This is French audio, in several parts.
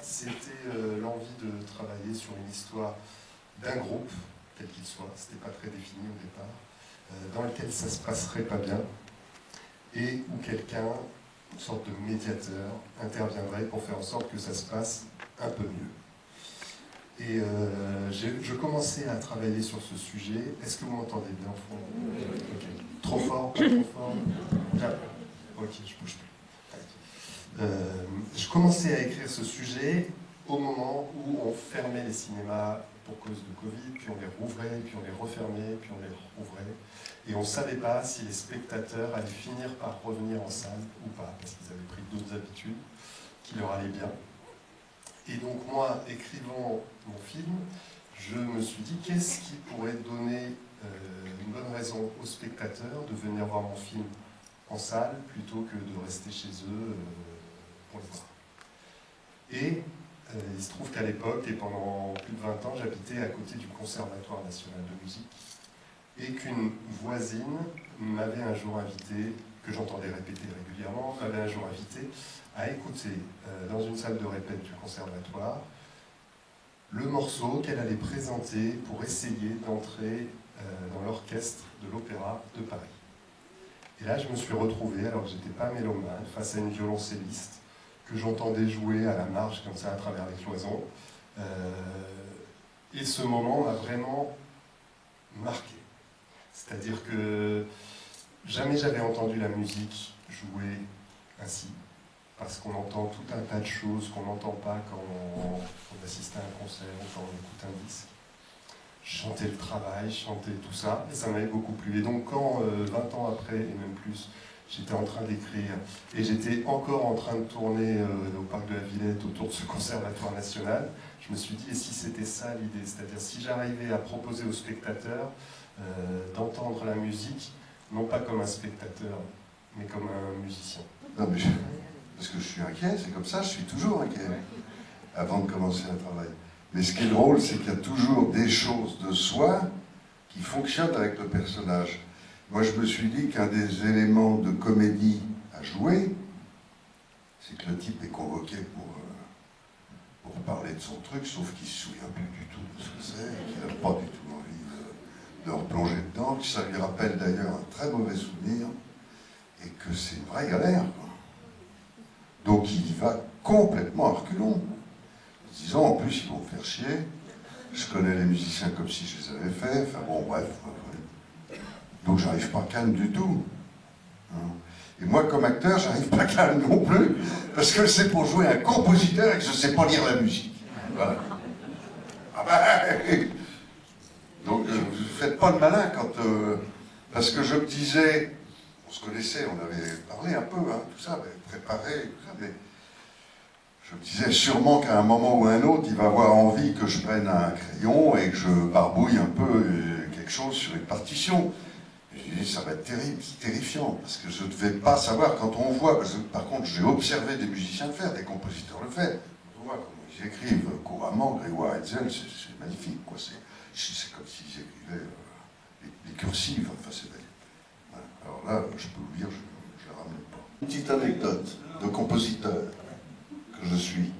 c'était l'envie de travailler sur une histoire d'un groupe, quel qu'il soit, c'était pas très défini au départ, dans lequel ça se passerait pas bien, et où quelqu'un, une sorte de médiateur, interviendrait pour faire en sorte que ça se passe un peu mieux. Et je commençais à travailler sur ce sujet. Est-ce que vous m'entendez bien au fond? Okay. Trop fort, pas trop fort? Bien. Ok, je bouge plus. Je commençais à écrire ce sujet au moment où on fermait les cinémas pour cause de Covid, puis on les rouvrait, puis on les refermait, puis on les rouvrait. Et on ne savait pas si les spectateurs allaient finir par revenir en salle ou pas, parce qu'ils avaient pris d'autres habitudes qui leur allaient bien. Et donc moi, écrivant mon film, je me suis dit, qu'est-ce qui pourrait donner une bonne raison aux spectateurs de venir voir mon film en salle plutôt que de rester chez eux pour le voir. Et il se trouve qu'à l'époque, et pendant plus de 20 ans, j'habitais à côté du Conservatoire national de musique, et qu'une voisine m'avait un jour invité, que j'entendais répéter régulièrement, m'avait un jour invité à écouter dans une salle de répète du conservatoire le morceau qu'elle allait présenter pour essayer d'entrer dans l'orchestre de l'Opéra de Paris. Et là, je me suis retrouvé, alors que je n'étais pas mélomane, face à une violoncelliste que j'entendais jouer à la marge, comme ça, à travers les cloisons. Et ce moment m'a vraiment marqué. C'est-à-dire que jamais j'avais entendu la musique jouer ainsi, parce qu'on entend tout un tas de choses qu'on n'entend pas quand on assiste à un concert ou quand on écoute un disque. Je chantais le travail, je chantais tout ça, et ça m'avait beaucoup plu. Et donc quand, 20 ans après, et même plus, j'étais en train d'écrire, et j'étais encore en train de tourner au Parc de la Villette autour de ce conservatoire national, je me suis dit, et si c'était ça l'idée? C'est-à-dire si j'arrivais à proposer aux spectateurs d'entendre la musique, non pas comme un spectateur, mais comme un musicien. Non, mais parce que je suis inquiet, c'est comme ça, je suis toujours inquiet, avant de commencer un travail. Mais ce qui est drôle, c'est qu'il y a toujours des choses de soi qui fonctionnent avec le personnage. Moi, je me suis dit qu'un des éléments de comédie à jouer, c'est que le type est convoqué pour parler de son truc, sauf qu'il ne se souvient plus du tout de ce que c'est, et qu'il n'a pas du tout envie de replonger dedans, que ça lui rappelle d'ailleurs un très mauvais souvenir, et que c'est une vraie galère, quoi. Donc il y va complètement à reculons. Disons, en plus, ils vont me faire chier. Je connais les musiciens comme si je les avais faits. Enfin bon, bref. Donc j'arrive pas calme du tout. Et moi, comme acteur, j'arrive pas calme non plus, parce que c'est pour jouer un compositeur et que je sais pas lire la musique. Voilà. Ah ben, donc, vous faites pas le malin quand... parce que je me disais... On se connaissait, on avait parlé un peu, hein, tout ça, préparé, tout ça, mais... Je me disais sûrement qu'à un moment ou à un autre, il va avoir envie que je prenne un crayon et que je barbouille un peu quelque chose sur une partition. Et je me dis, ça va être terrible, c'est terrifiant, parce que je ne devais pas savoir quand on voit, parce que par contre j'ai observé des musiciens le faire, des compositeurs le faire. On voit comment ils écrivent couramment, Grégoire Hetzel, c'est magnifique, quoi. C'est comme s'ils écrivaient les cursives, enfin c'est magnifique. Voilà. Alors là, je peux vous dire, je ne la ramène pas. Une petite anecdote de compositeur que je suis.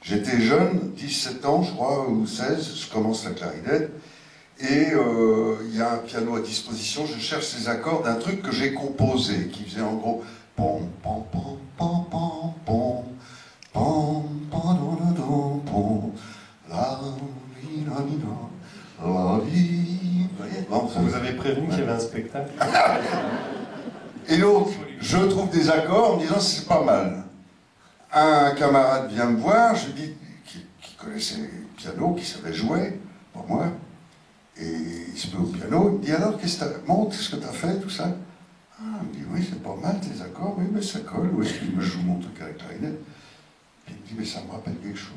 J'étais jeune, 17 ans, je crois, ou 16, je commence la clarinette, et il y a un piano à disposition, je cherche les accords d'un truc que j'ai composé, qui faisait en gros pom pom pom pom pom pom pom pom pom la li la li la li. Vous avez prévenu qu'il y avait un spectacle. Et donc, je trouve des accords en me disant c'est pas mal. Un camarade vient me voir, je dis, qui connaissait le piano, qui savait jouer, pour moi, et il se met au piano, il me dit alors, montre ce que tu as fait, tout ça. Ah, il me dit, oui, c'est pas mal tes accords, oui, mais ça colle, où est-ce qu'il me joue mon truc avec la clarinette? Puis il me dit, mais ça me rappelle quelque chose.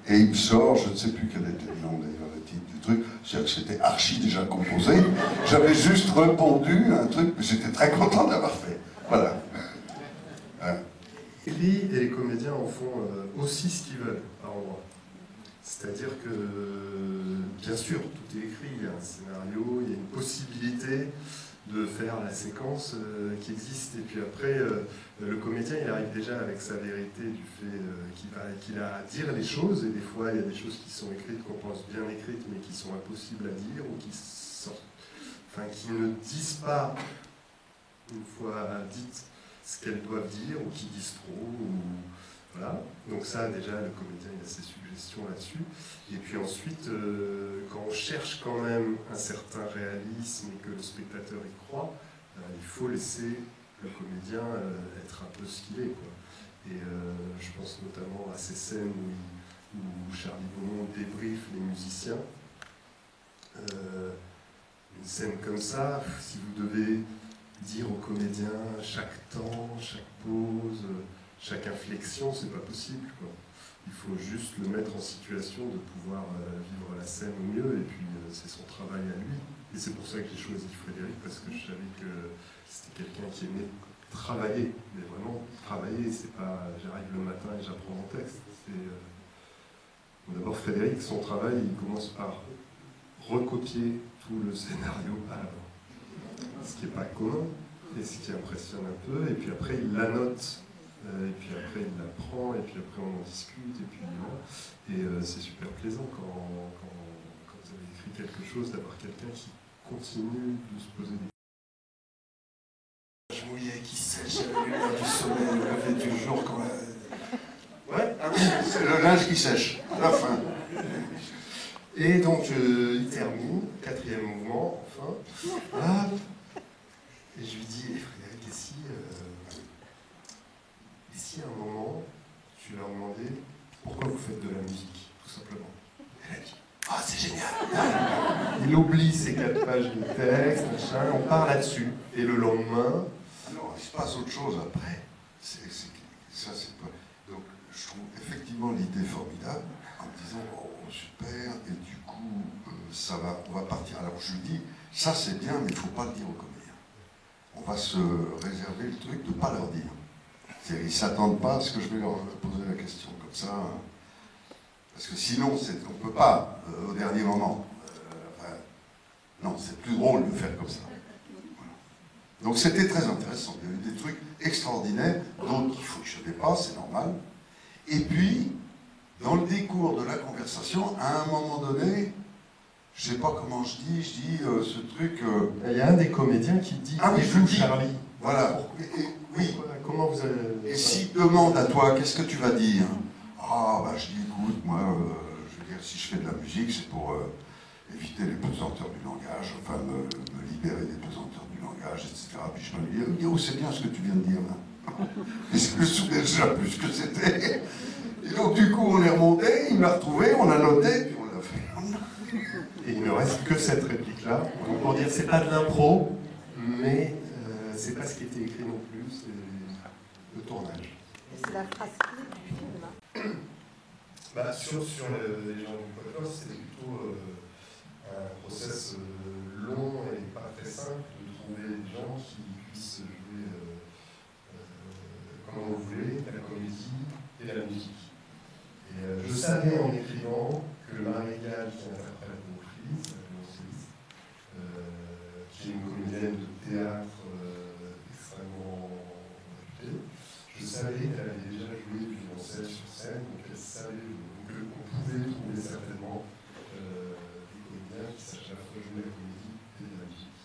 Et il me sort, je ne sais plus quel était le nom d'ailleurs, le titre du truc, c'est-à-dire que c'était archi déjà composé, j'avais juste répondu à un truc, mais j'étais très content d'avoir fait. Voilà. Lui et les comédiens en font aussi ce qu'ils veulent par endroits. C'est-à-dire que, bien sûr, tout est écrit, il y a un scénario, il y a une possibilité de faire la séquence qui existe. Et puis après, le comédien, il arrive déjà avec sa vérité du fait qu'il a à dire les choses. Et des fois, il y a des choses qui sont écrites, qu'on pense bien écrites, mais qui sont impossibles à dire, ou qui sortent, enfin, qui ne disent pas, une fois dites, ce qu'elles doivent dire, ou qui disent trop, ou... Voilà, donc ça déjà le comédien il a ses suggestions là-dessus. Et puis ensuite, quand on cherche quand même un certain réalisme et que le spectateur y croit, il faut laisser le comédien être un peu ce qu'il est, quoi. Et je pense notamment à ces scènes où Charlie Beaumont débriefe les musiciens. Une scène comme ça, si vous devez dire au comédien chaque temps, chaque pause, chaque inflexion, c'est pas possible, quoi. Il faut juste le mettre en situation de pouvoir vivre la scène au mieux, et puis c'est son travail à lui. Et c'est pour ça que j'ai choisi Frédéric, parce que je savais que c'était quelqu'un qui aimait travailler, mais vraiment travailler, c'est pas j'arrive le matin et j'apprends mon texte. D'abord Frédéric, son travail, il commence par recopier tout le scénario à l'avant, ce qui n'est pas commun, et ce qui impressionne un peu, et puis après il l'annote. Et puis après il l'apprend, et puis après on en discute, et puis voilà. Et c'est super plaisant quand vous avez écrit quelque chose, d'avoir quelqu'un qui continue de se poser des questions. Mouillé, qui sèche à la lumière du soleil, au lever du jour, quand ouais, c'est le linge qui sèche, à la fin. Et donc il termine, 4e mouvement, enfin. Ah, et je lui dis, Frédéric, et si à un moment, tu leur demandais pourquoi vous faites de la musique, tout simplement. Elle a dit, ah, c'est génial. Il oublie ses 4 pages de texte, machin, on part là-dessus. Et le lendemain... Alors, il se passe autre chose après. Ça, c'est pas... Donc, je trouve effectivement l'idée formidable, en me disant, oh, super, et du coup, ça va, on va partir. Alors, je lui dis, ça c'est bien, mais il ne faut pas le dire aux comédiens. On va se réserver le truc de ne pas leur dire. Ils ne s'attendent pas à ce que je vais leur poser la question comme ça, parce que sinon, on ne peut pas, au dernier moment. Non, c'est plus drôle de faire comme ça. Voilà. Donc c'était très intéressant. Il y a eu des trucs extraordinaires, d'autres qui ne fonctionnaient pas, c'est normal. Et puis, dans le décours de la conversation, à un moment donné, je ne sais pas comment je dis ce truc... Il y a un des comédiens qui dit « Ah oui, je vous dis, Charlie ». Voilà. Oui. Comment vous avez... Et s'il demande à toi, qu'est-ce que tu vas dire? Ah, bah je dis, écoute, moi, je veux dire, si je fais de la musique, c'est pour éviter les pesanteurs du langage, enfin, me libérer des pesanteurs du langage, etc. Puis je me dis, oh, c'est bien ce que tu viens de dire, là. Et je me souviens déjà plus ce que c'était. Et donc, du coup, on est remonté, il m'a retrouvé, on a noté, puis on l'a fait. Et il ne reste que cette réplique-là. Donc, pour dire, c'est pas de l'impro, mais c'est pas ce qui était écrit non plus, c'est le tournage. C'est la phrase clé du film. Bah, sur les gens du podcast, c'était plutôt un process long et pas très simple de trouver des gens qui puissent jouer comme on voulait, la comédie et la musique. Et je savais en écrivant que Marie-Gale, qui interprète Beaufils, qui est une comédienne de théâtre extrêmement réputée, je savais qu'elle avait déjà joué du violoncelle sur scène, donc elle savait qu'on pouvait trouver certainement des comédiens qui sachent à la fois jouer la comédie et la musique.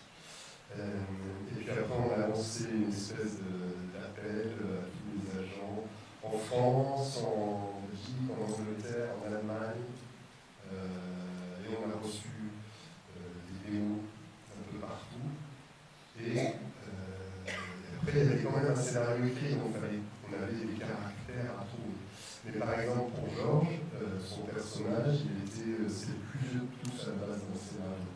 Et puis après, on a lancé une espèce d'appel à tous les agents en France, en Belgique, en Angleterre, en Allemagne, et on a reçu des démos un peu partout. Et après, il y avait quand même un scénario écrit, donc on avait des caractères à trouver. Mais par exemple, pour Georges, son personnage, c'est le plus vieux de tous à la base d'un scénario.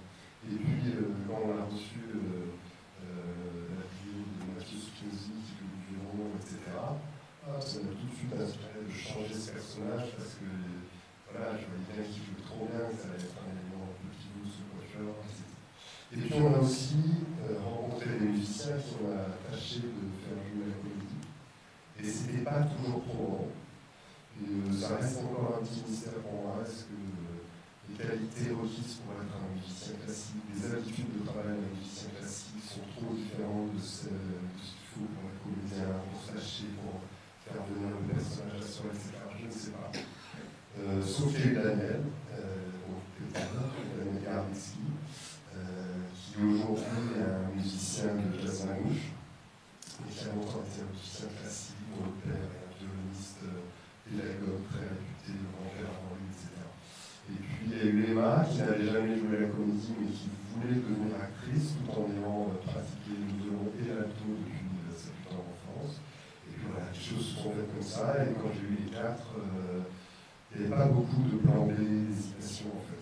Et puis, quand on a reçu la vidéo de Mathieu Spinozzi qui joue du violon, etc., ça m'a tout de suite inspiré de changer ce personnage parce que voilà, je voyais bien qu'il jouait trop bien, que ça allait être un élément un peu pivot, ce coiffeur, etc. Et puis, on a aussi rencontré des musiciens qui ont tâché de faire jouer la comédie. Et c'était pas toujours trop grand. Et ça reste encore un petit mystère pour moi. Est-ce que les qualités requises pour être un musicien classique, les habitudes de travail d'un musicien classique sont trop différentes de ce qu'il faut pour être comédien, pour se lâcher, pour faire venir le personnage à soi, etc. Je ne sais pas. Sauf qu'il y a eu Daniel, Daniel Garnitsky, qui aujourd'hui est un musicien de jazz manouche, et qui a longtemps été un musicien classique, dont le père est un violoniste pédagogue très réputé, le grand-père avant lui, etc. Et puis il y a eu Emma, qui n'avait jamais joué la comédie, mais qui voulait devenir actrice, tout en ayant pratiqué le violon et l'alto depuis sa plus tendre enfance. Et puis voilà, les choses se sont faites comme ça, et quand j'ai eu les quatre, il n'y avait pas beaucoup de plan B, d'hésitation en fait.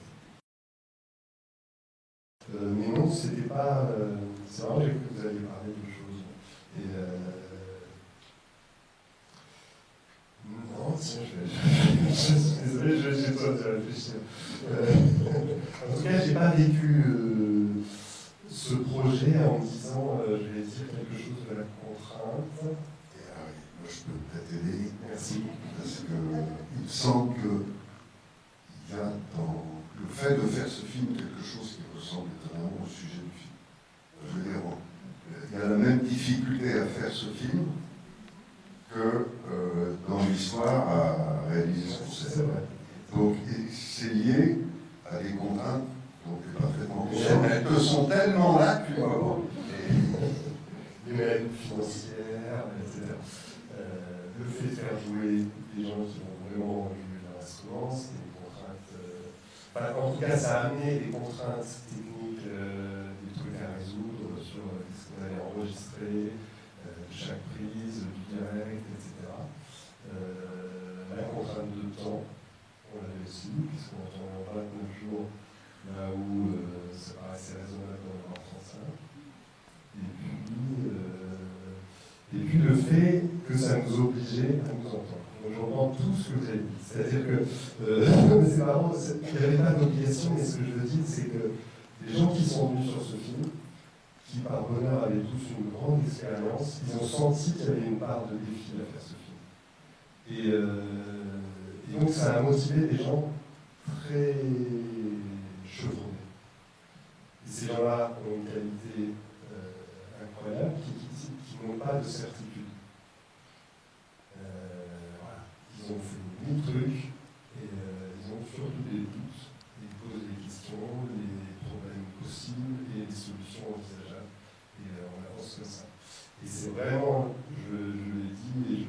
Mais non, c'était pas. C'est marrant, j'ai cru que vous alliez parler de choses. Et non, tiens, je suis désolé, j'ai besoin de réfléchir. En tout cas, j'ai pas vécu ce projet en me disant je vais dire quelque chose de la contrainte. Et alors, moi, je peux peut-être aider. Merci. Parce qu'il me semble qu'il y a dans le fait de faire ce film quelque chose qui ressemble étonnamment au sujet du film. Je veux dire, il y a la même difficulté à faire ce film que dans l'histoire à réaliser ce concept. Donc c'est lié à des contraintes donc parfaitement conscientes. Elles te sont tellement là que les règles financières, etc. Le fait de faire jouer des gens qui vont vraiment jouer leur instrument, c'est une contrainte. En tout cas, ça a amené des contraintes techniques, des trucs à résoudre sur ce qu'on allait enregistrer, chaque prise, du direct, etc. La contrainte de temps, on l'avait aussi, puisqu'on entend 29 jours, là où ça paraissait raisonnable d'en avoir 35. Et puis le fait que ça nous obligeait à nous entendre. Donc j'entends tout ce que vous avez dit. C'est-à-dire que, c'est marrant, il n'y avait pas d'obligation, mais ce que je veux dire, c'est que les gens qui sont venus sur ce film, qui par bonheur avaient tous une grande expérience, ils ont senti qu'il y avait une part de défi à faire ce film. Et donc ça a motivé des gens très chevronnés. Et ces gens-là ont une qualité incroyable qui n'ont pas de certitude. Voilà. Ils ont fait 1000 trucs et ils ont surtout des doutes. Ils posent des questions, les problèmes possibles et les solutions envisageables. Et on avance comme ça. Et c'est vraiment, je l'ai dit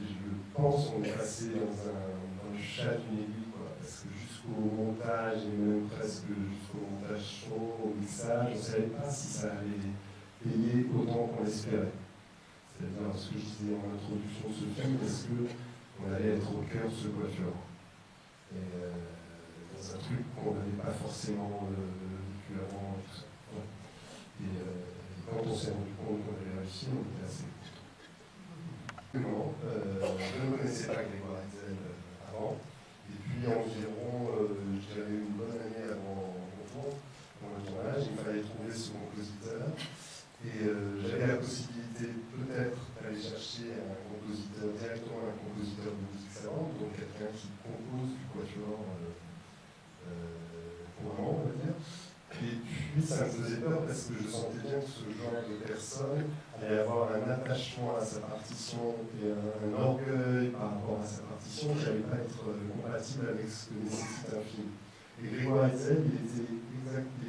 et je pense qu'on est passé dans le chat d'une aiguille, quoi, parce que jusqu'au montage et même presque jusqu'au montage son, au mixage, on ne savait pas si ça allait payer autant qu'on l'espérait. C'est-à-dire ce que je disais en introduction de ce film, est-ce qu'on allait être au cœur de ce quatuor. Et dans un truc qu'on n'avait pas forcément vécu avant, tout ça. Ouais. Et quand on s'est rendu compte qu'on avait réussi, on était assez non, je ne connaissais pas Grégoire Hetzel avant. Et puis environ, je dirais une bonne année avant mon tournage, il fallait trouver ce compositeur. Et j'avais la possibilité peut-être d'aller chercher un compositeur, directement un compositeur de musique savante, donc quelqu'un qui compose du quatuor couramment, on va dire. Et puis ça me faisait peur parce que je sentais bien que ce genre de personne allait avoir un attachement à sa partition et un orgueil par rapport à sa partition qui n'allait pas être compatible avec ce que nécessite un film. Et Grégoire Hetzel, il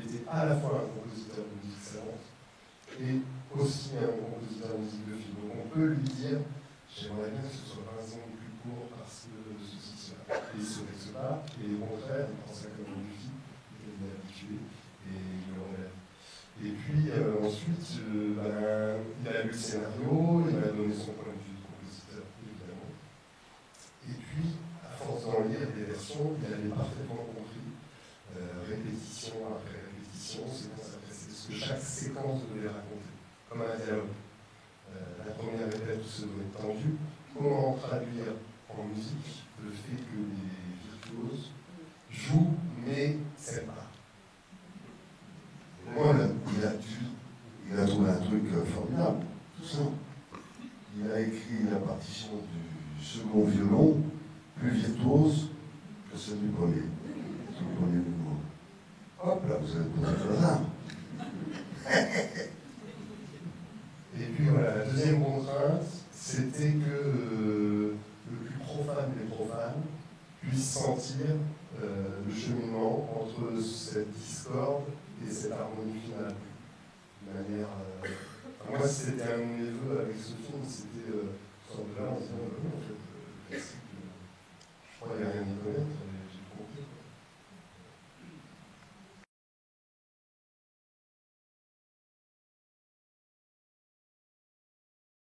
était à la fois un compositeur de musique savante et aussi un compositeur de musique de film. Donc on peut lui dire, j'aimerais bien que ce soit 20 secondes plus court parce que ceci, cela. Et il se vexe pas, et au contraire, il prend ça comme une vie, il est habitué. Et il le relève. Et puis ensuite, il a lu le scénario, il m'a donné son point de vue de compositeur, évidemment. Et puis, à force d'en lire des versions, il avait parfaitement compris, répétition après répétition, séquence après séquence, ce que chaque séquence devait raconter, comme un dialogue. La première répète se doit être tendue. Comment traduire en musique le fait que les virtuoses jouent, mais c'est pas. Moi, il a trouvé un truc formidable, tout ça. Il a écrit la partition du second violon plus virtuose que scène du premier mouvement. Hop là, vous avez posé le hasard. Et puis voilà, la deuxième contrainte, c'était que le plus profane des profanes puisse sentir le cheminement entre cette discorde et cette harmonie finale. De manière, moi, c'était un de mes vœux avec ce film, c'était